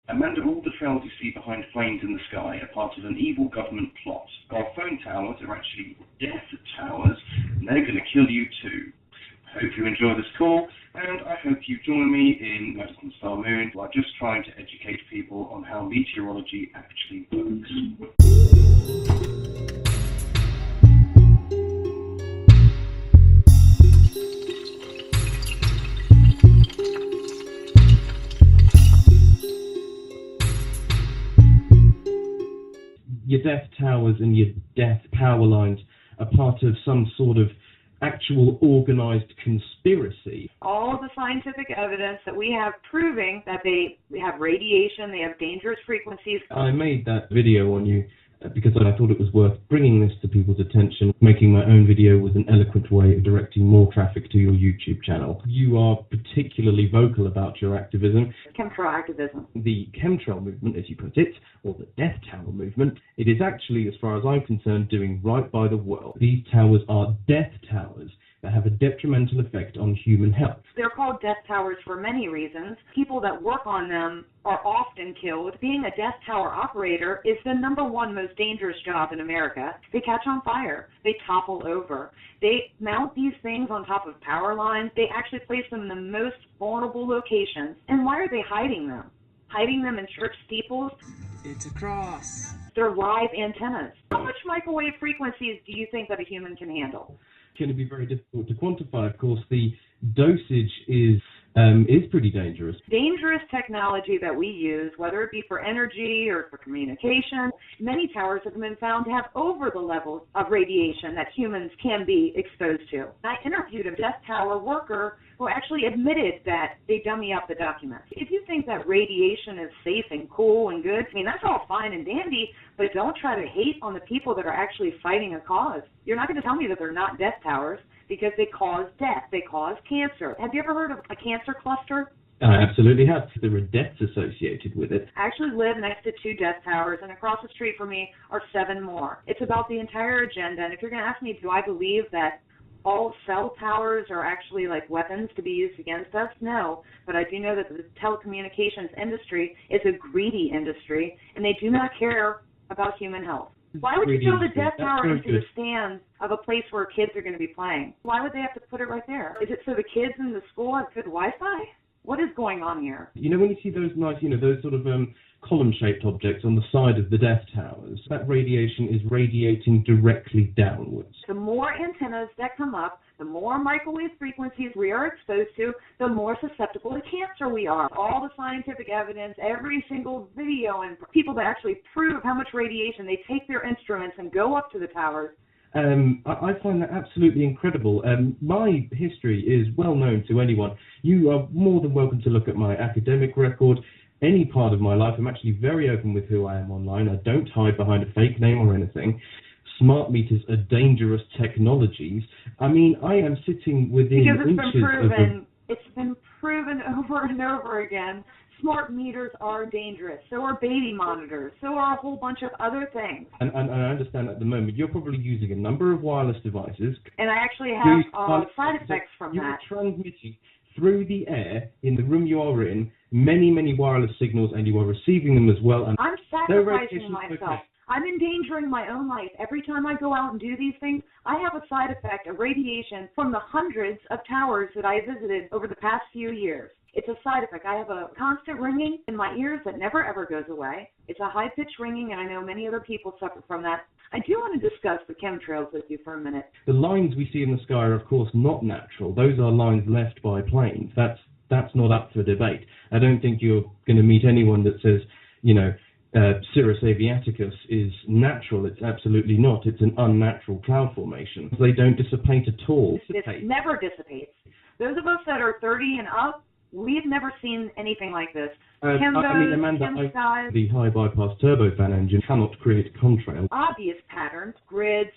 Amanda, all the trails you see behind planes in the sky are part of an evil government plot. Our phone towers are actually death towers, and they're going to kill you too. I hope you enjoy this call, and I hope you join me in Madison Star Moon while just trying to educate people on how meteorology actually works. Your death towers and your death power lines are part of some sort of actual organized conspiracy. All of the scientific evidence that we have proving that they have radiation, they have dangerous frequencies. I made that video on you because I thought it was worth bringing this to people's attention. Making my own video was an eloquent way of directing more traffic to your YouTube channel. You are particularly vocal about your activism. Chemtrail activism. The chemtrail movement, as you put it, or the death tower movement, it is actually, as far as I'm concerned, doing right by the world. These towers are death towers that have a detrimental effect on human health. They're called death towers for many reasons. People that work on them are often killed. Being a death tower operator is the #1 most dangerous job in America. They catch on fire. They topple over. They mount these things on top of power lines. They actually place them in the most vulnerable locations. And why are they hiding them? Hiding them in church steeples? It's a cross. They're live antennas. How much microwave frequencies do you think that a human can handle? It's going to be very difficult to quantify. Of course, the dosage is pretty dangerous. Dangerous technology that we use, whether it be for energy or for communication, many towers have been found to have over the levels of radiation that humans can be exposed to. I interviewed a death tower worker who actually admitted that they dummy up the documents. If you think that radiation is safe and cool and good, I mean, that's all fine and dandy, but don't try to hate on the people that are actually fighting a cause. You're not going to tell me that they're not death towers, because they cause death, they cause cancer. Have you ever heard of a cancer cluster? I absolutely have. There are deaths associated with it. I actually live next to 2 death towers, and across the street from me are 7 more. It's about the entire agenda, and if you're going to ask me, do I believe that all cell towers are actually like weapons to be used against us? No, but I do know that the telecommunications industry is a greedy industry, and they do not care about human health. Why would you build a death tower into the stands of a place where kids are going to be playing? Why would they have to put it right there? Is it so the kids in the school have good Wi-Fi? What is going on here? You know, when you see those nice, those sort of column-shaped objects on the side of the death towers, that radiation is radiating directly downwards. The more antennas that come up, the more microwave frequencies we are exposed to, the more susceptible to cancer we are. All the scientific evidence, every single video, and people that actually prove how much radiation, they take their instruments and go up to the towers. I find that absolutely incredible. My history is well known to anyone. You are more than welcome to look at my academic record, any part of my life. I'm actually very open with who I am online. I don't hide behind a fake name or anything. Smart meters are dangerous technologies. I mean, I am sitting within inches of It's been proven over and over again. Smart meters are dangerous. So are baby monitors. So are a whole bunch of other things. And I understand at the moment you're probably using a number of wireless devices. And I actually have side effects from that. You're transmitting through the air in the room you are in many, many wireless signals, and you are receiving them as well. And I'm sacrificing myself. Okay. I'm endangering my own life. Every time I go out and do these things, I have a side effect of radiation from the hundreds of towers that I visited over the past few years. It's a side effect. I have a constant ringing in my ears that never ever goes away. It's a high-pitched ringing, and I know many other people suffer from that. I do want to discuss the chemtrails with you for a minute. The lines we see in the sky are, of course, not natural. Those are lines left by planes. That's not up for debate. I don't think you're going to meet anyone that says, Cirrus aviaticus is natural. It's absolutely not. It's an unnatural cloud formation. They don't dissipate at all. It never dissipates. Those of us that are 30 and up, we've never seen anything like this. Amanda, the high bypass turbofan engine cannot create contrail. Obvious patterns, grids.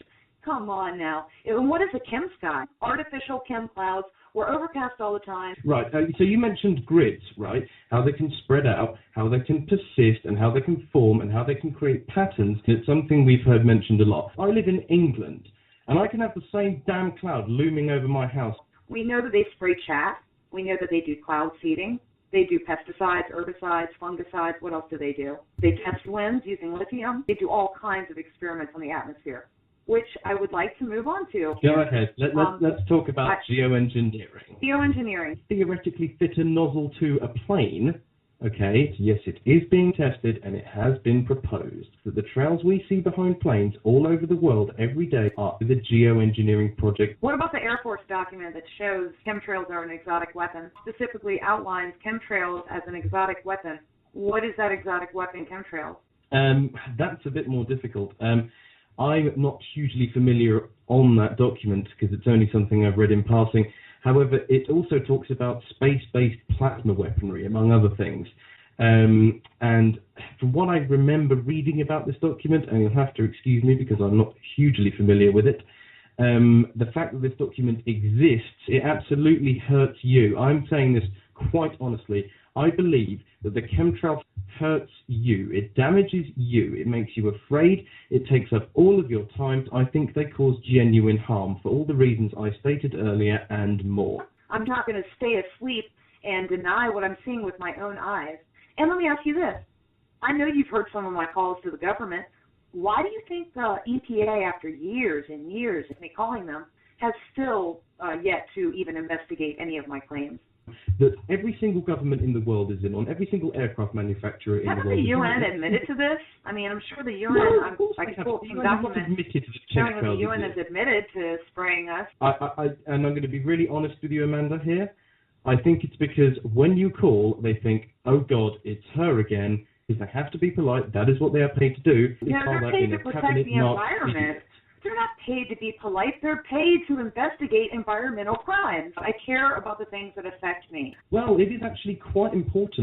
Come on now. And what is a chem sky? Artificial chem clouds. We're overcast all the time. Right. So you mentioned grids, right? How they can spread out, how they can persist, and how they can form, and how they can create patterns. It's something we've heard mentioned a lot. I live in England, and I can have the same damn cloud looming over my house. We know that they spray chaff. We know that they do cloud seeding. They do pesticides, herbicides, fungicides. What else do? They test winds using lithium. They do all kinds of experiments on the atmosphere, which I would like to move on to. Go ahead. Let's talk about geoengineering. Geoengineering. Theoretically fit a nozzle to a plane. Okay, yes, it is being tested, and it has been proposed that the trails we see behind planes all over the world every day are the geoengineering project. What about the Air Force document that shows chemtrails are an exotic weapon, specifically outlines chemtrails as an exotic weapon? What is that exotic weapon, chemtrails? That's a bit more difficult. I'm not hugely familiar on that document because it's only something I've read in passing. However, it also talks about space-based plasma weaponry, among other things. And from what I remember reading about this document, and you'll have to excuse me because I'm not hugely familiar with it, the fact that this document exists, it absolutely hurts you. I'm saying this quite honestly. I believe that the chemtrail hurts you. It damages you. It makes you afraid. It takes up all of your time. I think they cause genuine harm for all the reasons I stated earlier and more. I'm not going to stay asleep and deny what I'm seeing with my own eyes. And let me ask you this. I know you've heard some of my calls to the government. Why do you think the EPA, after years and years of me calling them, has still yet to even investigate any of my claims? That every single government in the world is in on, every single aircraft manufacturer in the world. Hasn't the UN admitted to this? I mean, I'm sure the UN, I can pull some documents showing that the UN has admitted to spraying us. And I'm going to be really honest with you, Amanda, here. I think it's because when you call, they think, oh God, it's her again, because they have to be polite. That is what they are paid to do. No, they're paid to protect the environment. They're not paid to be polite. They're paid to investigate environmental crimes. I care about the things that affect me. Well, it is actually quite important